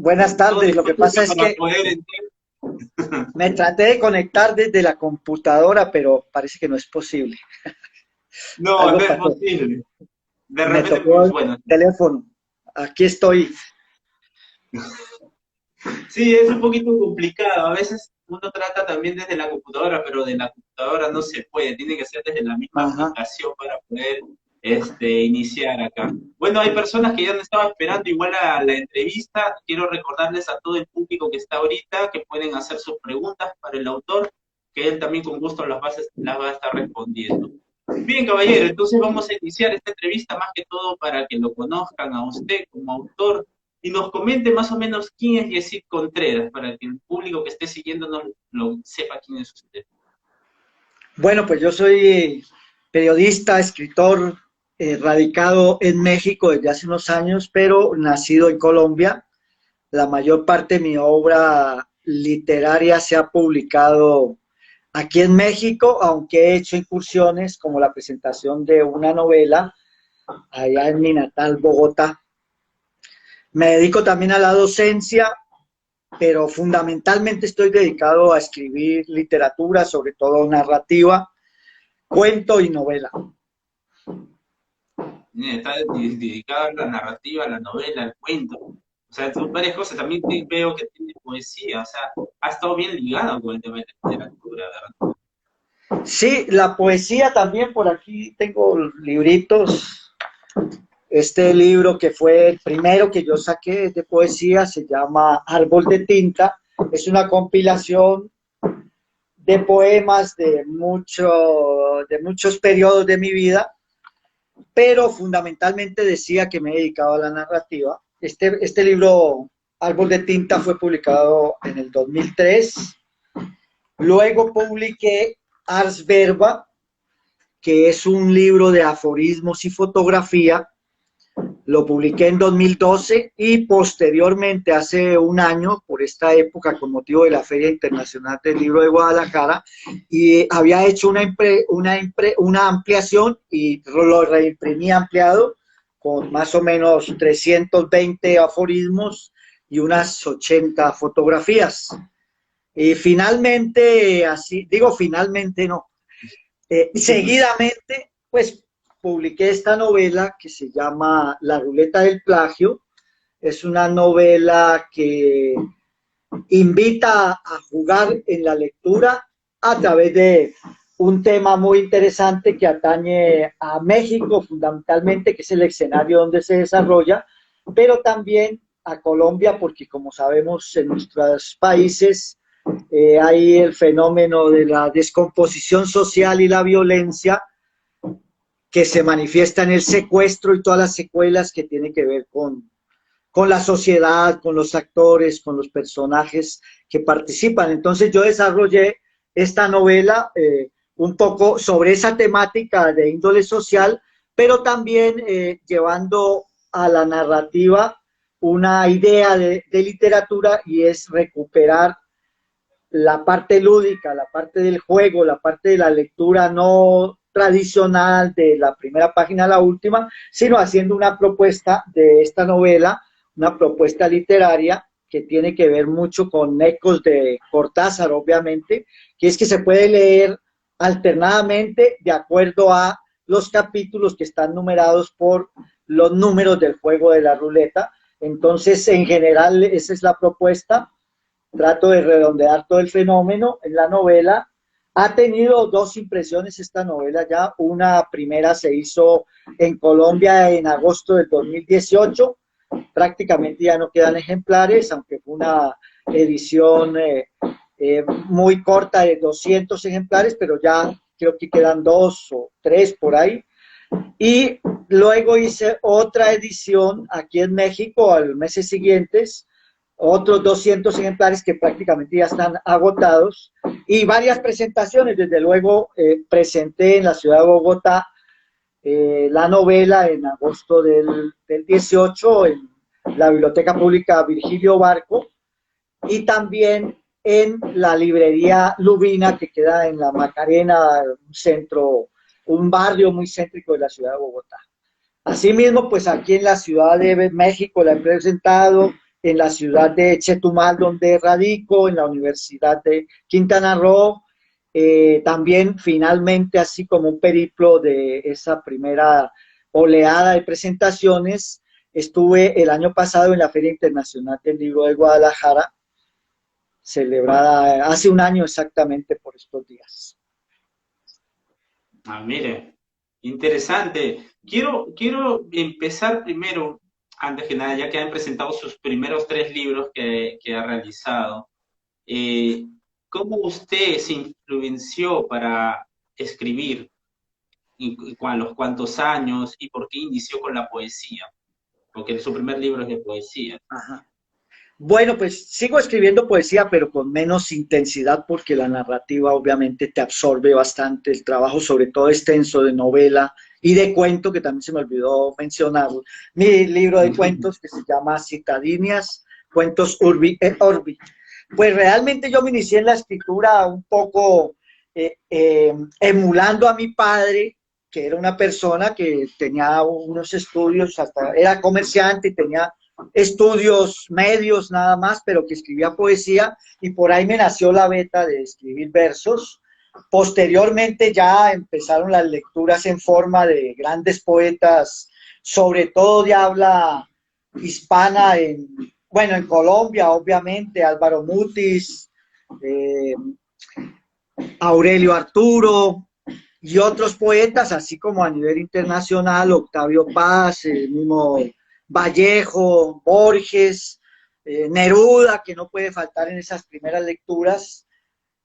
Buenas todo tardes. Lo que dispuesto pasa es para que poder entrar. me traté de conectar desde la computadora, pero parece que no es posible. No, no Algo es pasó. posible. De Me repente, tocó pues el bueno, teléfono. Aquí estoy. sí, es un poquito complicado. A veces uno trata también desde la computadora, pero de la computadora no se puede. Tiene que ser desde la misma Ajá. aplicación para poder iniciar acá. Bueno, hay personas que ya no estaban esperando igual a la entrevista. Quiero recordarles a todo el público que está ahorita que pueden hacer sus preguntas para el autor, que él también con gusto las va a estar respondiendo. Bien, caballero, entonces vamos a iniciar esta entrevista más que todo para que lo conozcan a usted como autor y nos comente más o menos quién es Yesid Contreras, para que el público que esté siguiéndonos lo sepa quién es usted. Bueno, pues yo soy periodista, escritor, radicado en México desde hace unos años, pero nacido en Colombia. La mayor parte de mi obra literaria se ha publicado aquí en México, aunque he hecho incursiones como la presentación de una novela allá en mi natal Bogotá. Me dedico también a la docencia, pero fundamentalmente estoy dedicado a escribir literatura, sobre todo narrativa, cuento y novela. Está dedicado a la narrativa, a la novela, al cuento. O sea, son varias cosas. También veo que tiene poesía. O sea, ha estado bien ligado con el tema de la literatura, ¿verdad? Sí, la poesía también, por aquí tengo libritos. Este libro que fue el primero que yo saqué de poesía se llama Árbol de Tinta. Es una compilación de poemas de muchos periodos de mi vida, pero fundamentalmente decía que me he dedicado a la narrativa. Este libro, Árbol de Tinta, fue publicado en el 2003. Luego publiqué Ars Verba, que es un libro de aforismos y fotografía. Lo publiqué en 2012 y posteriormente, hace un año, por esta época, con motivo de la Feria Internacional del Libro de Guadalajara, y había hecho una ampliación y lo reimprimí ampliado con más o menos 320 aforismos y unas 80 fotografías. Y finalmente, así, digo finalmente no, seguidamente, pues publiqué esta novela que se llama La ruleta del plagio. Es una novela que invita a jugar en la lectura a través de un tema muy interesante que atañe a México fundamentalmente, que es el escenario donde se desarrolla, pero también a Colombia, porque como sabemos en nuestros países hay el fenómeno de la descomposición social y la violencia que se manifiesta en el secuestro y todas las secuelas que tienen que ver con la sociedad, con los actores, con los personajes que participan. Entonces yo desarrollé esta novela un poco sobre esa temática de índole social, pero también llevando a la narrativa una idea de literatura y es recuperar la parte lúdica, la parte del juego, la parte de la lectura no tradicional de la primera página a la última, sino haciendo una propuesta de esta novela, una propuesta literaria que tiene que ver mucho con ecos de Cortázar, obviamente, que es que se puede leer alternadamente de acuerdo a los capítulos que están numerados por los números del juego de la ruleta. Entonces, en general, esa es la propuesta. Trato de redondear todo el fenómeno en la novela. Ha tenido dos impresiones esta novela ya. Una primera se hizo en Colombia en agosto del 2018. Prácticamente ya no quedan ejemplares, aunque fue una edición muy corta de 200 ejemplares, pero ya creo que quedan dos o tres por ahí. Y luego hice otra edición aquí en México al meses siguientes, otros 200 ejemplares que prácticamente ya están agotados y varias presentaciones. Desde luego presenté en la ciudad de Bogotá la novela en agosto del 18 en la Biblioteca Pública Virgilio Barco y también en la librería Lubina que queda en la Macarena, un centro, un barrio muy céntrico de la ciudad de Bogotá. Asimismo, pues aquí en la Ciudad de México la he presentado en la ciudad de Chetumal, donde radico, en la Universidad de Quintana Roo. También finalmente, así como un periplo de esa primera oleada de presentaciones, estuve el año pasado en la Feria Internacional del Libro de Guadalajara, celebrada hace un año exactamente por estos días. Ah, mire, interesante. Quiero empezar primero, antes que nada, ya que han presentado sus primeros 3 libros que ha realizado. eh, ¿Cómo usted se influenció para escribir? ¿Y a los cuántos años? ¿Y por qué inició con la poesía? Porque su primer libro es de poesía. Ajá. Bueno, pues sigo escribiendo poesía, pero con menos intensidad porque la narrativa obviamente te absorbe bastante, el trabajo sobre todo extenso de novela y de cuento, que también se me olvidó mencionar, mi libro de cuentos que se llama Citadinias, Cuentos Urbi et Orbi. Pues realmente yo me inicié en la escritura un poco emulando a mi padre, que era una persona que tenía unos estudios, hasta era comerciante y tenía estudios medios nada más, pero que escribía poesía, y por ahí me nació la beta de escribir versos. Posteriormente ya empezaron las lecturas en forma de grandes poetas, sobre todo de habla hispana, bueno, en Colombia, obviamente, Álvaro Mutis, eh, Aurelio Arturo y otros poetas, así como a nivel internacional, Octavio Paz, el mismo Vallejo, Borges, Neruda, que no puede faltar en esas primeras lecturas,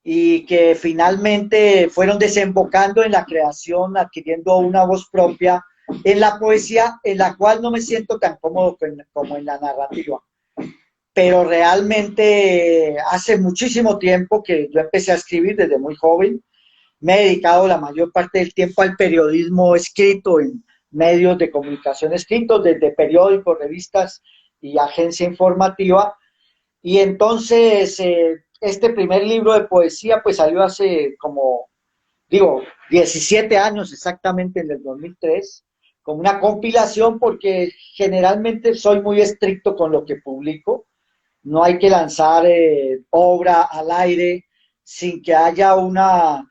y que finalmente fueron desembocando en la creación, adquiriendo una voz propia en la poesía, en la cual no me siento tan cómodo como en la narrativa. Pero realmente hace muchísimo tiempo que yo empecé a escribir desde muy joven. Me he dedicado la mayor parte del tiempo al periodismo escrito en medios de comunicación escritos, desde periódicos, revistas y agencia informativa. Y entonces este primer libro de poesía pues salió hace como, digo, 17 años exactamente, en el 2003, como una compilación, porque generalmente soy muy estricto con lo que publico. No hay que lanzar obra al aire sin que haya una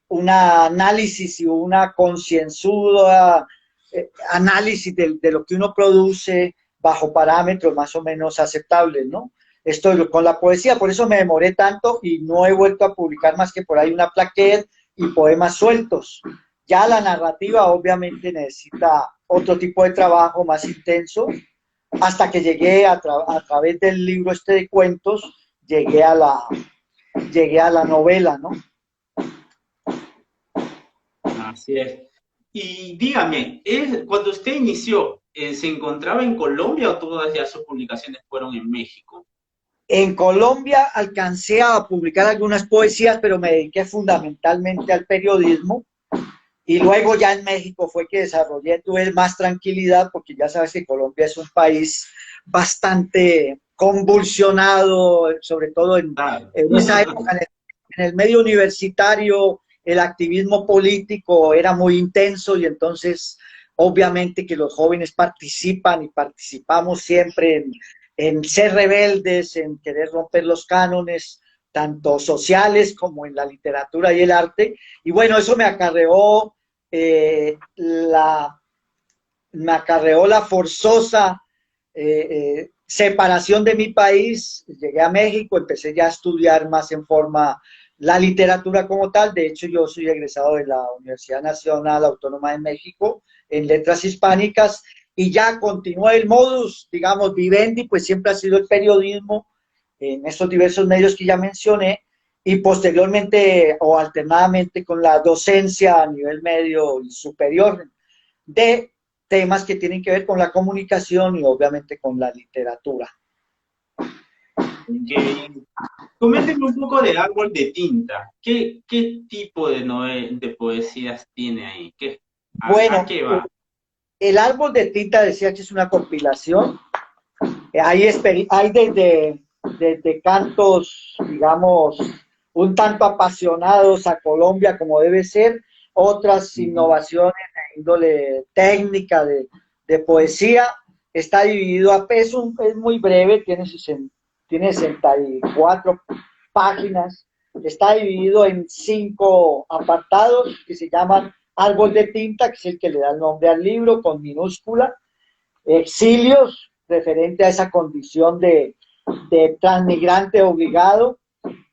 análisis y una concienzuda análisis de lo que uno produce bajo parámetros más o menos aceptables, ¿no? Esto con la poesía, por eso me demoré tanto y no he vuelto a publicar más que por ahí una plaquette y poemas sueltos. Ya la narrativa obviamente necesita otro tipo de trabajo más intenso, hasta que llegué a través del libro este de cuentos, llegué a la novela, ¿no? Así es. Y dígame, cuando usted inició, ¿se encontraba en Colombia o todas ya sus publicaciones fueron en México? En Colombia alcancé a publicar algunas poesías, pero me dediqué fundamentalmente al periodismo. Y luego ya en México fue que desarrollé, tuve más tranquilidad, porque ya sabes que Colombia es un país bastante convulsionado, sobre todo en esa época, en el medio universitario, el activismo político era muy intenso, y entonces obviamente que los jóvenes participan y participamos siempre en ser rebeldes, en querer romper los cánones, tanto sociales como en la literatura y el arte. Y bueno, eso me acarreó la forzosa separación de mi país. Llegué a México, empecé ya a estudiar más en forma la literatura como tal. De hecho, yo soy egresado de la Universidad Nacional Autónoma de México en Letras Hispánicas, y ya continué el modus, digamos, vivendi, pues siempre ha sido el periodismo en estos diversos medios que ya mencioné, y posteriormente o alternadamente con la docencia a nivel medio y superior de temas que tienen que ver con la comunicación y obviamente con la literatura. Okay. Coméntenme un poco de Árbol de Tinta. ¿Qué tipo de poesías tiene ahí? ¿A Bueno, qué va? el Árbol de Tinta decía que es una compilación. Hay desde cantos, digamos, un tanto apasionados a Colombia como debe ser, otras innovaciones de índole técnica, de poesía, está dividido es muy breve, tiene 64 páginas, está dividido en 5 apartados que se llaman árbol de tinta, que es el que le da el nombre al libro, con minúscula, exilios, referente a esa condición de transmigrante obligado,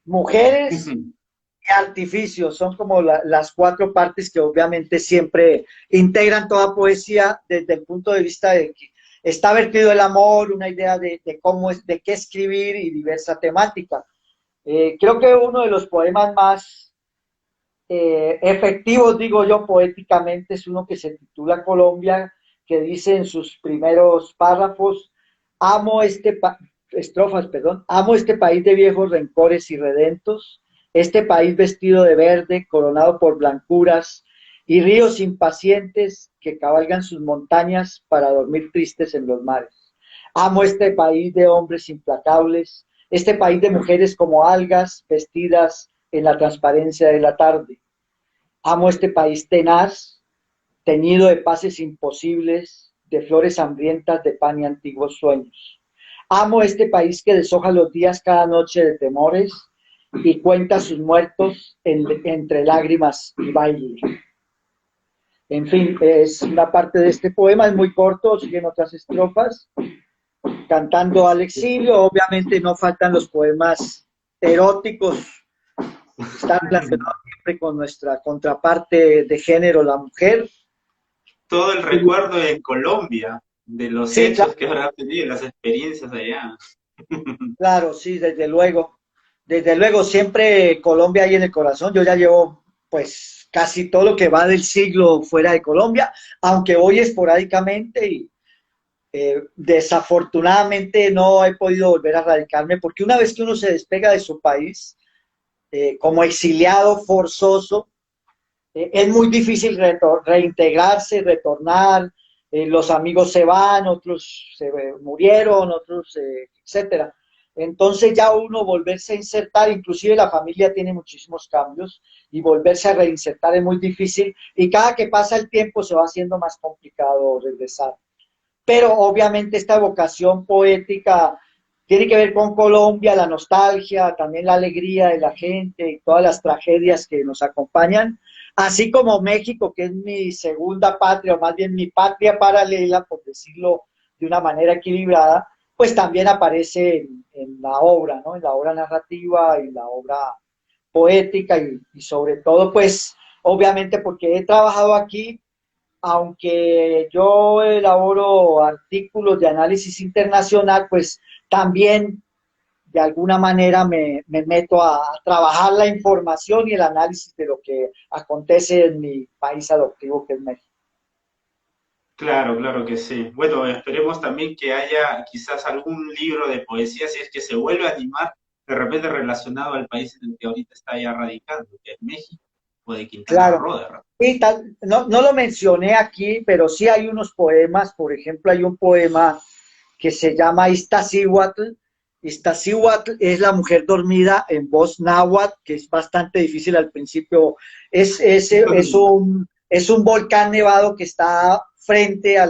mujeres y artificios, son como las 4 partes que obviamente siempre integran toda poesía desde el punto de vista de que está vertido el amor, una idea de cómo es, de qué escribir y diversa temática. Creo que uno de los poemas más efectivos, digo yo, poéticamente, es uno que se titula Colombia, que dice en sus primeros párrafos: amo estrofas, perdón, amo este país de viejos rencores y redentos, este país vestido de verde, coronado por blancuras y ríos impacientes que cabalgan sus montañas para dormir tristes en los mares. Amo este país de hombres implacables, este país de mujeres como algas vestidas en la transparencia de la tarde. Amo este país tenaz, teñido de paces imposibles, de flores hambrientas, de pan y antiguos sueños. Amo este país que deshoja los días cada noche de temores y cuenta sus muertos entre lágrimas y baile. En fin, es una parte de este poema, es muy corto, siguen otras estrofas, cantando al exilio. Obviamente no faltan los poemas eróticos, están relacionados siempre con nuestra contraparte de género, la mujer. Todo el recuerdo en Colombia, de los Sí, hechos que habrá tenido, las experiencias allá. claro, sí, desde luego. Desde luego, siempre Colombia ahí en el corazón. Yo ya llevo, pues, casi todo lo que va del siglo fuera de Colombia, aunque voy esporádicamente y desafortunadamente no he podido volver a radicarme, porque una vez que uno se despega de su país, como exiliado forzoso, es muy difícil reintegrarse, retornar. Los amigos se van, otros se murieron, otros, etcétera. Entonces ya uno volverse a insertar, inclusive la familia tiene muchísimos cambios y volverse a reinsertar es muy difícil, y cada que pasa el tiempo se va haciendo más complicado regresar. Pero obviamente esta vocación poética tiene que ver con Colombia, la nostalgia, también la alegría de la gente y todas las tragedias que nos acompañan, así como México, que es mi segunda patria, o más bien mi patria paralela, por decirlo de una manera equilibrada, pues también aparece en la obra, ¿no? En la obra narrativa y la obra poética y sobre todo, pues, obviamente porque he trabajado aquí, aunque yo elaboro artículos de análisis internacional, pues también de alguna manera me meto a trabajar la información y el análisis de lo que acontece en mi país adoptivo, que es México. Claro, claro que sí. Bueno, esperemos también que haya quizás algún libro de poesía, si es que se vuelve a animar, de repente relacionado al país en el que ahorita está ya radicando, que es México, o de Quintana Claro. Roo. De repente. Y tal, no lo mencioné aquí, pero sí hay unos poemas. Por ejemplo, hay un poema que se llama Iztaccíhuatl. Iztaccíhuatl es la mujer dormida en voz náhuatl, que es bastante difícil al principio. Es un volcán nevado que está frente a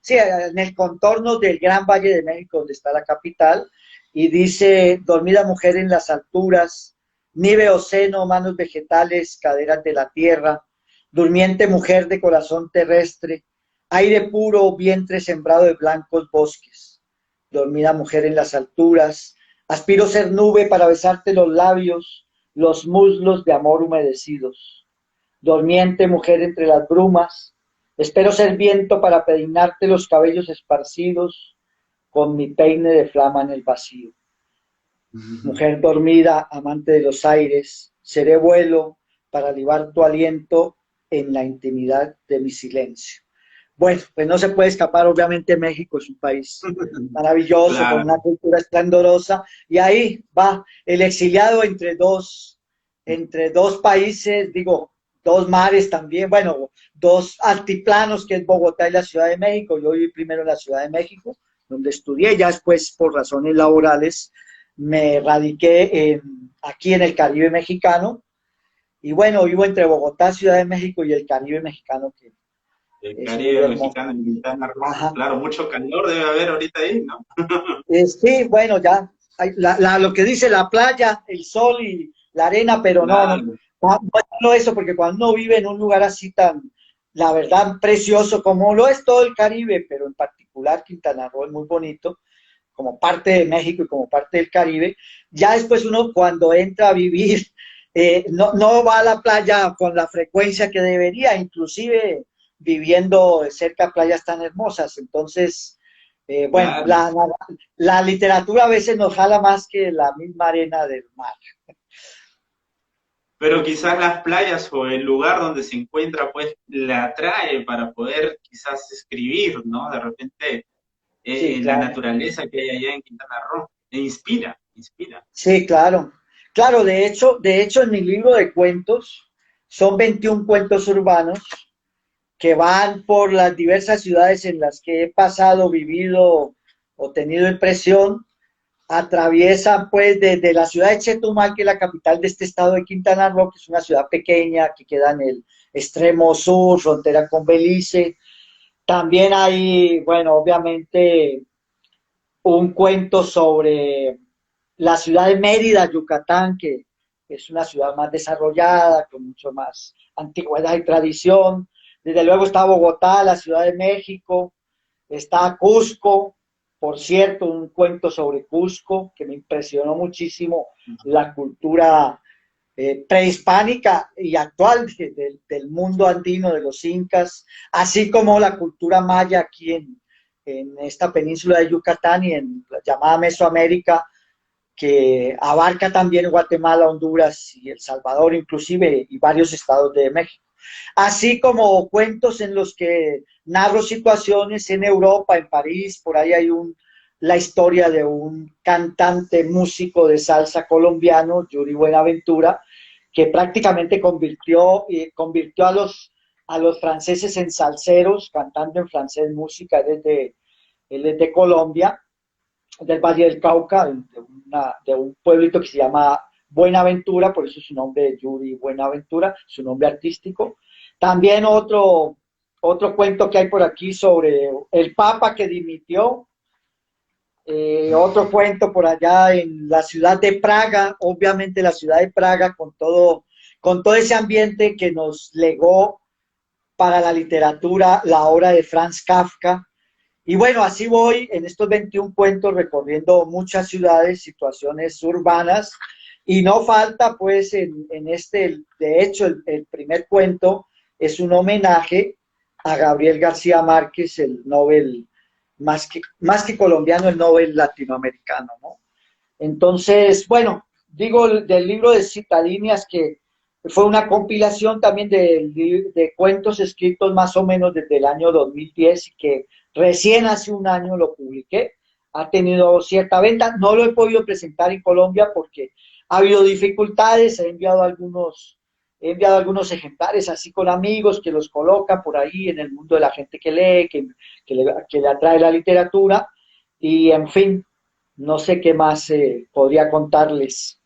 sí, en el contorno del Gran Valle de México, donde está la capital, y dice: dormida mujer en las alturas, nieve o seno, manos vegetales, caderas de la tierra, durmiente mujer de corazón terrestre, aire puro, vientre sembrado de blancos bosques. Dormida mujer en las alturas, aspiro ser nube para besarte los labios, los muslos de amor humedecidos. Dormiente mujer entre las brumas, espero ser viento para peinarte los cabellos esparcidos con mi peine de flama en el vacío. Mujer dormida, amante de los aires, seré vuelo para libar tu aliento en la intimidad de mi silencio. Bueno, pues no se puede escapar, obviamente México es un país maravilloso, con una Claro. cultura esplendorosa, y ahí va el exiliado entre dos países, digo, dos mares también, bueno, dos altiplanos, que es Bogotá y la Ciudad de México. Yo viví primero en la Ciudad de México, donde estudié, ya después por razones laborales me radiqué aquí en el Caribe mexicano, y bueno, vivo entre Bogotá, Ciudad de México y el Caribe mexicano, El es muy Caribe hermoso. mexicano en Quintana Roo. Ajá. Claro, mucho calor debe haber ahorita ahí, ¿no? Sí, bueno, ya, lo que dice la playa, el sol y la arena, pero no, no, Claro, no es solo eso, porque cuando uno vive en un lugar así tan, la verdad, precioso, como lo es todo el Caribe, pero en particular Quintana Roo es muy bonito, como parte de México y como parte del Caribe, ya después uno cuando entra a vivir, no va a la playa con la frecuencia que debería, inclusive viviendo cerca de playas tan hermosas, entonces... bueno, claro. la literatura a veces nos jala más que la misma arena del mar. Pero quizás las playas o el lugar donde se encuentra, pues, le atrae para poder quizás escribir, ¿no? De repente, Sí, la claro. naturaleza que hay allá en Quintana Roo. E inspira, inspira. Sí, claro. Claro, de hecho, en mi libro de cuentos son 21 cuentos urbanos que van por las diversas ciudades en las que he pasado, vivido o tenido impresión. Atraviesan pues desde la ciudad de Chetumal, que es la capital de este estado de Quintana Roo, que es una ciudad pequeña que queda en el extremo sur, frontera con Belice. También hay, bueno, obviamente un cuento sobre la ciudad de Mérida, Yucatán, que es una ciudad más desarrollada, con mucho más antigüedad y tradición. Desde luego está Bogotá, la Ciudad de México, está Cusco, por cierto, un cuento sobre Cusco que me impresionó muchísimo la cultura prehispánica y actual del mundo andino, de los incas, así como la cultura maya aquí en esta península de Yucatán y en la llamada Mesoamérica, que abarca también Guatemala, Honduras y El Salvador, inclusive, y varios estados de México. Así como cuentos en los que narro situaciones en Europa, en París, por ahí hay la historia de un cantante músico de salsa colombiano, Yuri Buenaventura, que prácticamente convirtió a los franceses en salseros, cantando en francés música él es de Colombia, del Valle del Cauca, de un pueblito que se llama Buenaventura, por eso su nombre es Yuri Buenaventura, su nombre artístico. También otro cuento que hay por aquí sobre el Papa que dimitió, otro cuento por allá en la ciudad de Praga, obviamente la ciudad de Praga con todo ese ambiente que nos legó para la literatura la obra de Franz Kafka. Y bueno, así voy en estos 21 cuentos recorriendo muchas ciudades, situaciones urbanas, y no falta pues en este, de hecho el primer cuento es un homenaje a Gabriel García Márquez, el Nobel, más que colombiano, el Nobel latinoamericano, ¿no? Entonces, bueno, digo del libro de Citadinias que fue una compilación también de cuentos escritos más o menos desde el año 2010 y que recién hace un año lo publiqué. Ha tenido cierta venta, no lo he podido presentar en Colombia porque ha habido dificultades, he enviado algunos ejemplares así con amigos que los colocan por ahí en el mundo de la gente que lee, que le atrae la literatura y en fin, no sé qué más podría contarles.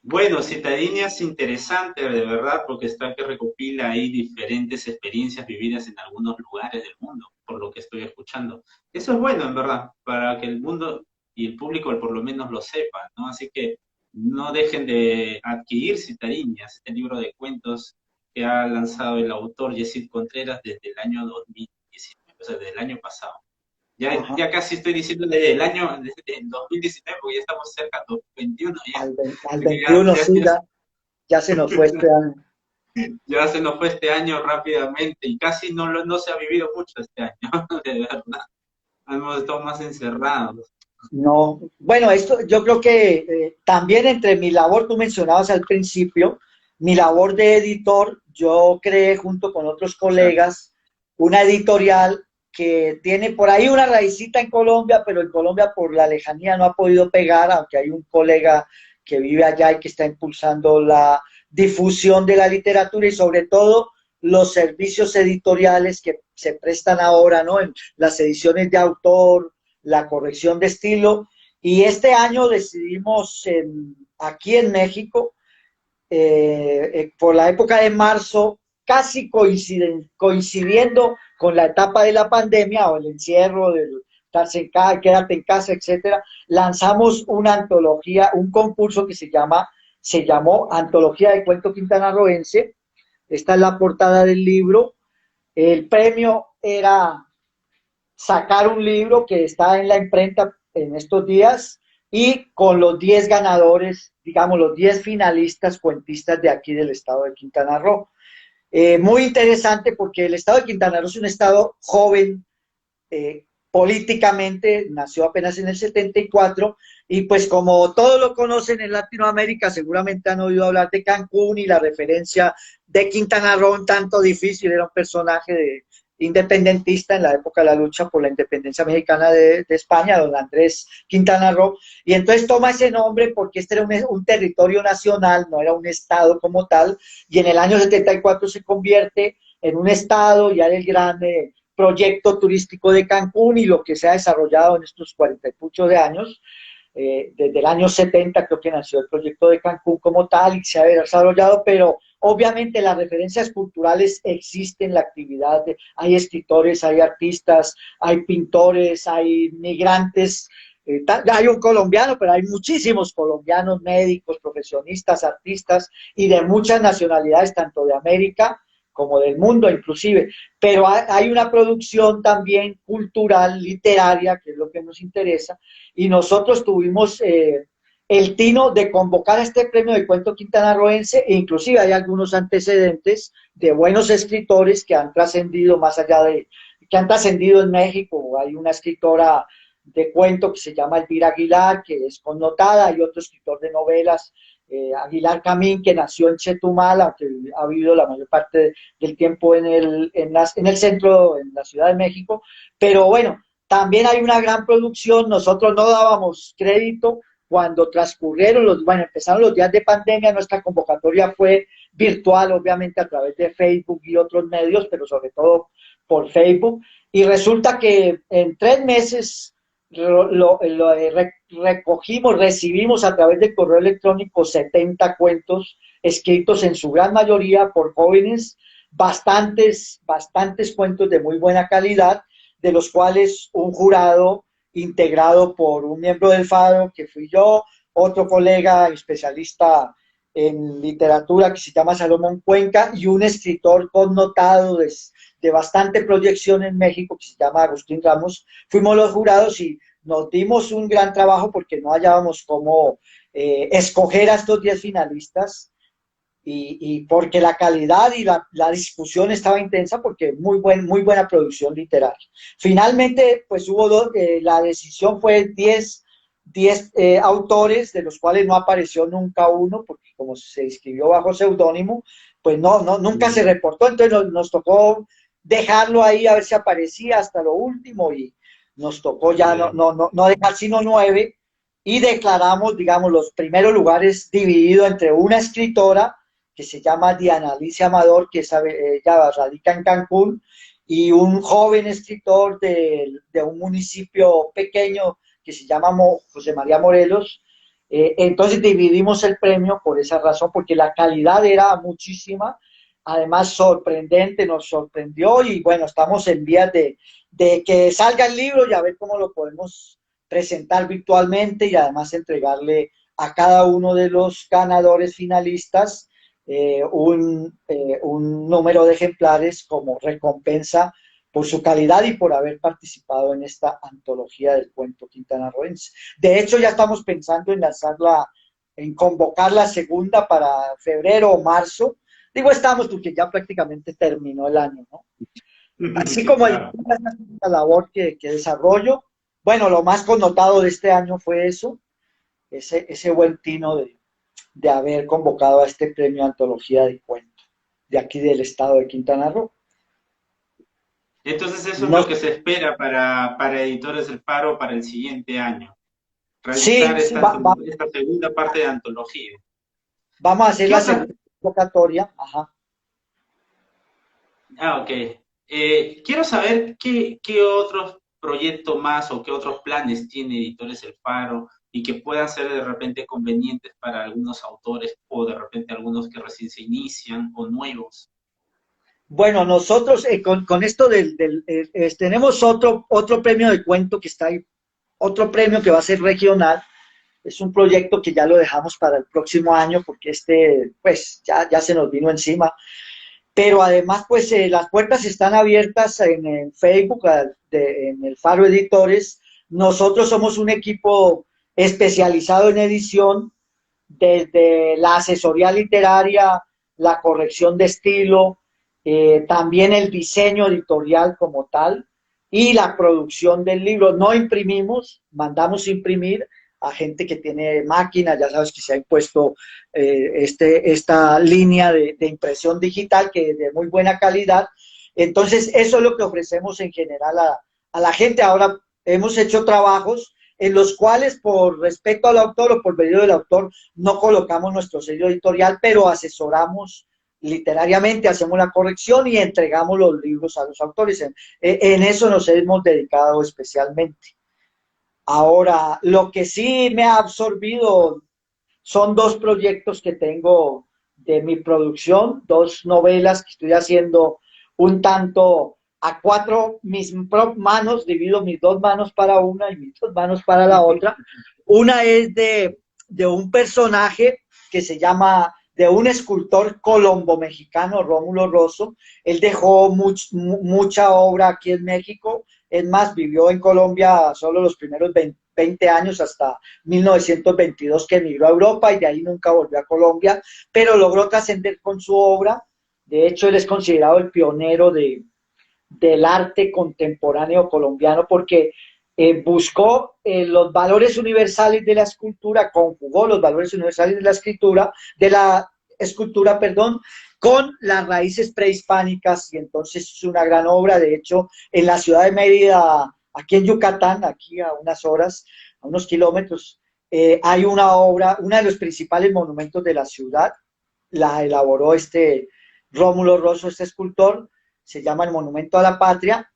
Bueno, Citadini es interesante, de verdad, porque está que recopila ahí diferentes experiencias vividas en algunos lugares del mundo, por lo que estoy escuchando. Eso es bueno, en verdad, para que el mundo y el público por lo menos lo sepa, ¿no? Así que no dejen de adquirir Citadinias, este libro de cuentos que ha lanzado el autor Yesid Contreras desde el año 2019, o sea, desde el año pasado. Ya, Ajá. ya casi estoy diciendo desde el año desde el 2019, porque ya estamos cerca del 2021 ya. Al Así que ya, 21 ya, sí, ya se nos fue este año. ya se nos fue este año rápidamente y casi no se ha vivido mucho este año, de verdad. Hemos estado más encerrados. No, bueno, esto yo creo que también entre mi labor, tú mencionabas al principio, mi labor de editor, yo creé junto con otros Exacto. colegas una editorial que tiene por ahí una raicita en Colombia, pero en Colombia por la lejanía no ha podido pegar, aunque hay un colega que vive allá y que está impulsando la difusión de la literatura y sobre todo los servicios editoriales que se prestan ahora, ¿no? En las ediciones de autor, la corrección de estilo. Y este año decidimos aquí en México, por la época de marzo, casi coincidiendo con la etapa de la pandemia o el encierro del estarse en casa, quédate en casa, etcétera, lanzamos una antología, un concurso que se llamó Antología de Cuento Quintanarroense. Esta es la portada del libro. El premio era sacar un libro que está en la imprenta en estos días y con los 10 ganadores, digamos, los 10 finalistas cuentistas de aquí del estado de Quintana Roo. Muy interesante porque el estado de Quintana Roo es un estado joven, políticamente, nació apenas en el 74, y pues como todos lo conocen en Latinoamérica, seguramente han oído hablar de Cancún y la referencia de Quintana Roo, un tanto difícil, era un personaje independentista en la época de la lucha por la independencia mexicana de España, don Andrés Quintana Roo, y entonces toma ese nombre porque este era un territorio nacional, no era un estado como tal, y en el año 74 se convierte en un estado, ya del grande proyecto turístico de Cancún y lo que se ha desarrollado en estos 40 y muchos de años. Desde el año 70 creo que nació el proyecto de Cancún como tal y se ha desarrollado, pero obviamente las referencias culturales existen en la actividad. Hay escritores, hay artistas, hay pintores, hay migrantes. Hay un colombiano, pero hay muchísimos colombianos, médicos, profesionistas, artistas y de muchas nacionalidades, tanto de América como del mundo inclusive, pero hay una producción también cultural, literaria, que es lo que nos interesa, y nosotros tuvimos el tino de convocar a este premio de cuento quintanarroense, e inclusive hay algunos antecedentes de buenos escritores que han trascendido más allá que han trascendido en México. Hay una escritora de cuento que se llama Elvira Aguilar, que es connotada, y otro escritor de novelas, Aguilar Camín, que nació en Chetumal, aunque ha vivido la mayor parte del tiempo en el centro, en la Ciudad de México, pero bueno, también hay una gran producción. Nosotros no dábamos crédito cuando transcurrieron empezaron los días de pandemia. Nuestra convocatoria fue virtual, obviamente a través de Facebook y otros medios, pero sobre todo por Facebook, y resulta que en 3 meses recibimos a través del correo electrónico 70 cuentos escritos en su gran mayoría por jóvenes, bastantes cuentos de muy buena calidad, de los cuales un jurado integrado por un miembro del Faro, que fui yo, otro colega especialista en literatura que se llama Salomón Cuenca, y un escritor connotado de bastante proyección en México que se llama Agustín Ramos. Fuimos los jurados y nos dimos un gran trabajo porque no hallábamos cómo escoger a estos 10 finalistas, y porque la calidad y la discusión estaba intensa, porque muy buena producción literaria. Finalmente, pues la decisión fue 10 autores, de los cuales no apareció nunca uno, porque como se inscribió bajo seudónimo, pues nunca se reportó. Entonces nos tocó dejarlo ahí a ver si aparecía hasta lo último, y nos tocó ya no dejar sino 9, y declaramos, digamos, los primeros lugares divididos entre una escritora que se llama Diana Alicia Amador, que ella radica en Cancún, y un joven escritor de un municipio pequeño que se llama José María Morelos. Entonces dividimos el premio por esa razón, porque la calidad era muchísima, además sorprendente, nos sorprendió, y bueno, estamos en vías de que salga el libro y a ver cómo lo podemos presentar virtualmente, y además entregarle a cada uno de los ganadores finalistas un número de ejemplares como recompensa por su calidad y por haber participado en esta antología del cuento quintanarroense. De hecho, ya estamos pensando en en convocar la segunda para febrero o marzo. Digo estamos porque ya prácticamente terminó el año, ¿no? Así Sí, como hay claro. una labor que desarrollo. Bueno, lo más connotado de este año fue eso, ese buen tino de haber convocado a este premio Antología de Cuento de aquí del estado de Quintana Roo. Entonces eso es No, lo que se espera para Editores del Faro para el siguiente año, realizar sí, esta segunda parte de antología. vamos a hacer ¿Qué la otra? segunda convocatoria. Ajá. Ah, ok. Quiero saber qué otros proyectos más o qué otros planes tiene Editores El Faro y que puedan ser de repente convenientes para algunos autores o de repente algunos que recién se inician o nuevos. Bueno, nosotros con esto tenemos otro premio de cuento que está ahí, otro premio que va a ser regional. Es un proyecto que ya lo dejamos para el próximo año porque pues ya se nos vino encima. Pero además, pues las puertas están abiertas en Facebook, en el Faro Editores. Nosotros somos un equipo especializado en edición, desde la asesoría literaria, la corrección de estilo, también el diseño editorial como tal y la producción del libro. No imprimimos, mandamos imprimir a gente que tiene máquina, ya sabes que se ha impuesto esta línea de impresión digital que es de muy buena calidad. Entonces, eso es lo que ofrecemos en general a la gente. Ahora, hemos hecho trabajos en los cuales, por respeto al autor o por pedido del autor, no colocamos nuestro sello editorial, pero asesoramos literariamente, hacemos la corrección y entregamos los libros a los autores. En eso nos hemos dedicado especialmente. Ahora, lo que sí me ha absorbido son dos proyectos que tengo de mi producción, dos novelas que estoy haciendo un tanto a mis manos, divido mis dos manos para una y mis dos manos para la otra. Una es de un personaje que se llama, de un escultor colombo-mexicano, Rómulo Rosso. Él dejó mucha obra aquí en México, es más, vivió en Colombia solo los primeros 20 años hasta 1922 que emigró a Europa y de ahí nunca volvió a Colombia, pero logró trascender con su obra. De hecho, él es considerado el pionero del arte contemporáneo colombiano porque buscó los valores universales de la escultura, conjugó los valores universales de la escritura, de la escultura, perdón, con las raíces prehispánicas, y entonces es una gran obra. De hecho, en la ciudad de Mérida, aquí en Yucatán, aquí a unas horas, a unos kilómetros, hay una obra, uno de los principales monumentos de la ciudad, la elaboró Rómulo Rosso, este escultor. Se llama el Monumento a la Patria,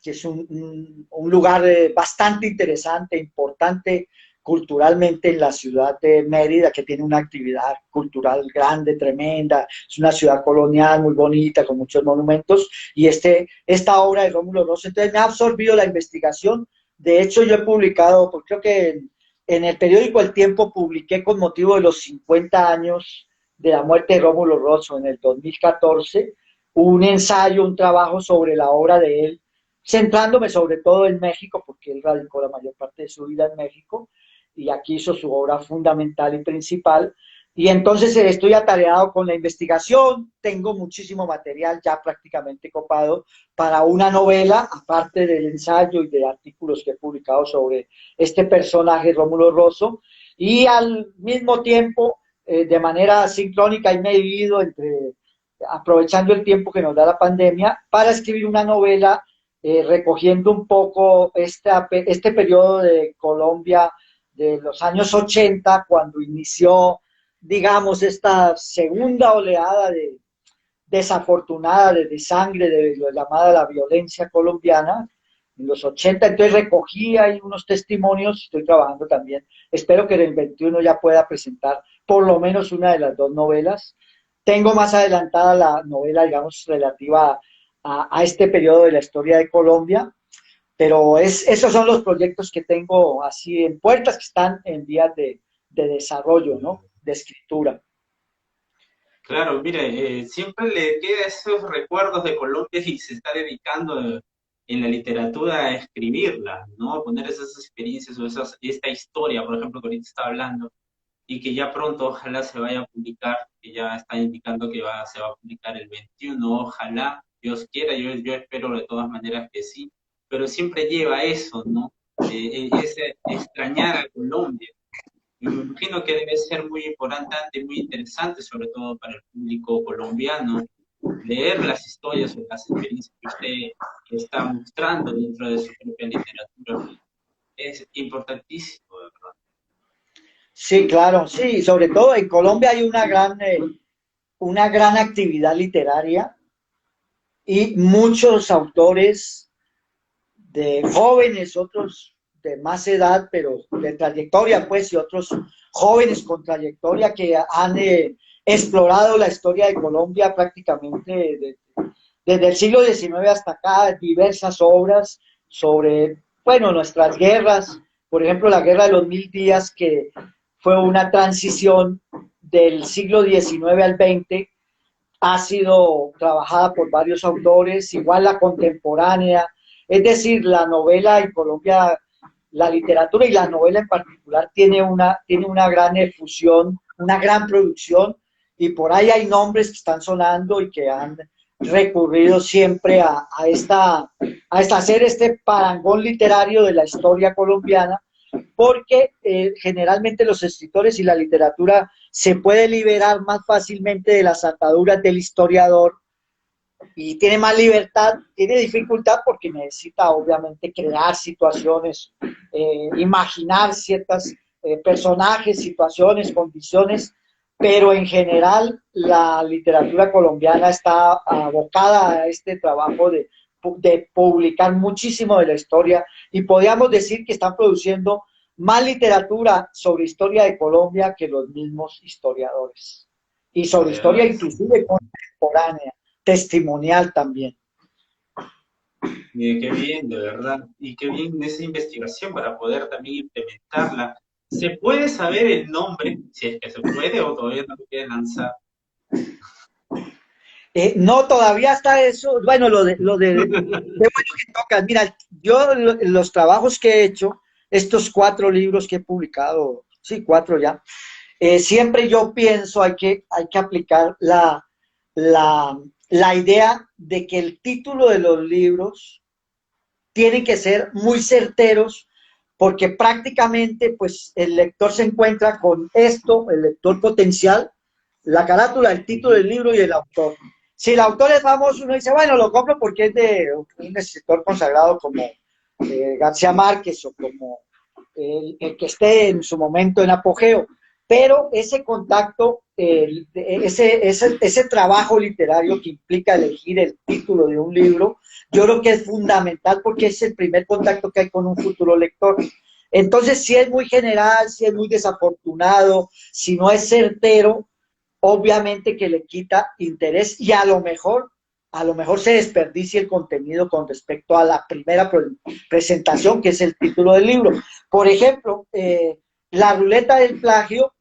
que es un lugar bastante interesante, importante culturalmente en la ciudad de Mérida, que tiene una actividad cultural grande, tremenda. Es una ciudad colonial muy bonita, con muchos monumentos, y esta obra de Rómulo Rosso, entonces me ha absorbido la investigación. De hecho, yo he publicado, pues creo que en el periódico El Tiempo publiqué con motivo de los 50 años de la muerte de Rómulo Rosso en el 2014, un ensayo, un trabajo sobre la obra de él, centrándome sobre todo en México, porque él radicó la mayor parte de su vida en México, y aquí hizo su obra fundamental y principal. Y entonces estoy atareado con la investigación, tengo muchísimo material ya prácticamente copado para una novela, aparte del ensayo y de artículos que he publicado sobre este personaje, Rómulo Rosso, y al mismo tiempo, de manera sincrónica, y medido aprovechando el tiempo que nos da la pandemia, para escribir una novela recogiendo un poco este periodo de Colombia de los años 80, cuando inició, digamos, esta segunda oleada desafortunada de sangre, de lo llamada la violencia colombiana, en los 80. Entonces recogí ahí unos testimonios, estoy trabajando también, espero que en el 21 ya pueda presentar por lo menos una de las dos novelas. Tengo más adelantada la novela, digamos, relativa a este periodo de la historia de Colombia, pero esos son los proyectos que tengo así en puertas, que están en vías de desarrollo, ¿no? De escritura. Claro, mire, siempre le queda esos recuerdos de Colombia y se está dedicando en la literatura a escribirla, ¿no? A poner esas experiencias o esta historia, por ejemplo, que ahorita está hablando, y que ya pronto ojalá se vaya a publicar, que ya está indicando que se va a publicar el 21, ojalá, Dios quiera, yo espero de todas maneras que sí, pero siempre lleva eso, ¿no? Ese extrañar a Colombia. Y me imagino que debe ser muy importante, muy interesante, sobre todo para el público colombiano, leer las historias o las experiencias que usted está mostrando dentro de su propia literatura. Es importantísimo, ¿verdad? Sí, claro, sí, sobre todo en Colombia hay una gran actividad literaria y muchos autores de jóvenes, otros de más edad, pero de trayectoria, pues, y otros jóvenes con trayectoria que han explorado la historia de Colombia prácticamente desde el siglo XIX hasta acá, diversas obras sobre, bueno, nuestras guerras, por ejemplo, la Guerra de los Mil Días, que fue una transición del siglo XIX al XX, ha sido trabajada por varios autores, igual la contemporánea, es decir, la novela en Colombia, la literatura y la novela en particular tiene una gran efusión, una gran producción, y por ahí hay nombres que están sonando y que han recurrido siempre a hacer este parangón literario de la historia colombiana, porque generalmente los escritores y la literatura se puede liberar más fácilmente de las ataduras del historiador y tiene más libertad, tiene dificultad porque necesita obviamente crear situaciones, imaginar ciertas personajes, situaciones, condiciones, pero en general la literatura colombiana está abocada a este trabajo de publicar muchísimo de la historia y podríamos decir que están produciendo más literatura sobre historia de Colombia que los mismos historiadores. Y sobre historia inclusive contemporánea, testimonial también. Qué bien, de verdad. Y qué bien esa investigación para poder también implementarla. ¿Se puede saber el nombre, si es que se puede, o todavía no lo quieren lanzar? No, todavía está eso. Bueno, qué bueno que tocas. Mira, yo los trabajos que he hecho, estos 4 libros que he publicado, sí, 4 ya, siempre yo pienso hay que aplicar la idea de que el título de los libros tienen que ser muy certeros porque prácticamente pues el lector se encuentra con esto, el lector potencial, la carátula, el título del libro y el autor. Si el autor es famoso, uno dice, bueno, lo compro porque es de un escritor consagrado como García Márquez o como el que esté en su momento en apogeo. Pero ese contacto, ese trabajo literario que implica elegir el título de un libro, yo creo que es fundamental porque es el primer contacto que hay con un futuro lector. Entonces, si es muy general, si es muy desafortunado, si no es certero, obviamente que le quita interés y a lo mejor se desperdicia el contenido con respecto a la primera presentación, que es el título del libro. Por ejemplo, la ruleta del plagio,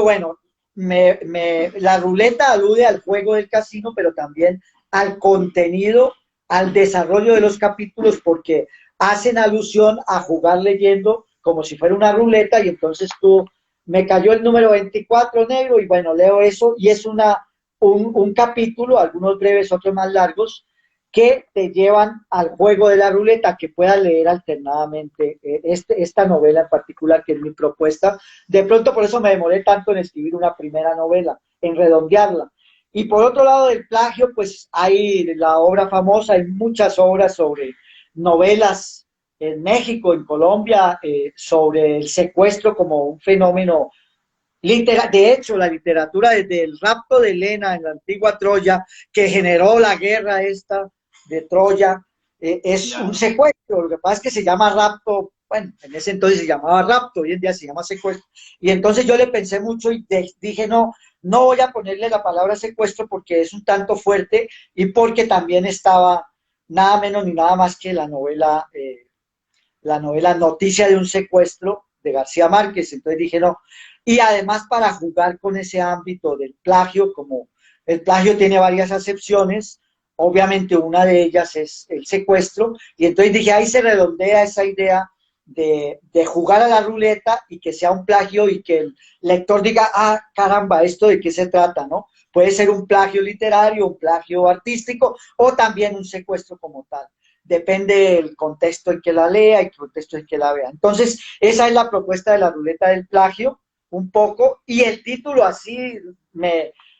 bueno, la ruleta alude al juego del casino, pero también al contenido, al desarrollo de los capítulos, porque hacen alusión a jugar leyendo como si fuera una ruleta, y entonces tú, me cayó el número 24 negro, y bueno, leo eso, y es un capítulo, algunos breves, otros más largos, que te llevan al juego de la ruleta, que puedas leer alternadamente esta novela en particular, que es mi propuesta. De pronto por eso me demoré tanto en escribir una primera novela, en redondearla. Y por otro lado del plagio, pues hay la obra famosa, hay muchas obras sobre novelas en México, en Colombia, sobre el secuestro como un fenómeno de hecho, la literatura desde el rapto de Helena en la antigua Troya, que generó la guerra esta de Troya, es un secuestro. Lo que pasa es que se llama rapto, bueno, en ese entonces se llamaba rapto, hoy en día se llama secuestro. Y entonces yo le pensé mucho y dije, no, no voy a ponerle la palabra secuestro porque es un tanto fuerte y porque también estaba nada menos ni nada más que la novela Noticia de un secuestro de García Márquez. Entonces dije, no. Y además para jugar con ese ámbito del plagio, como el plagio tiene varias acepciones, obviamente una de ellas es el secuestro, y entonces dije, ahí se redondea esa idea de jugar a la ruleta y que sea un plagio y que el lector diga, ah, caramba, ¿esto de qué se trata, no? Puede ser un plagio literario, un plagio artístico o también un secuestro como tal. Depende del contexto en que la lea y el contexto en que la vea. Entonces, esa es la propuesta de la ruleta del plagio, un poco, y el título así,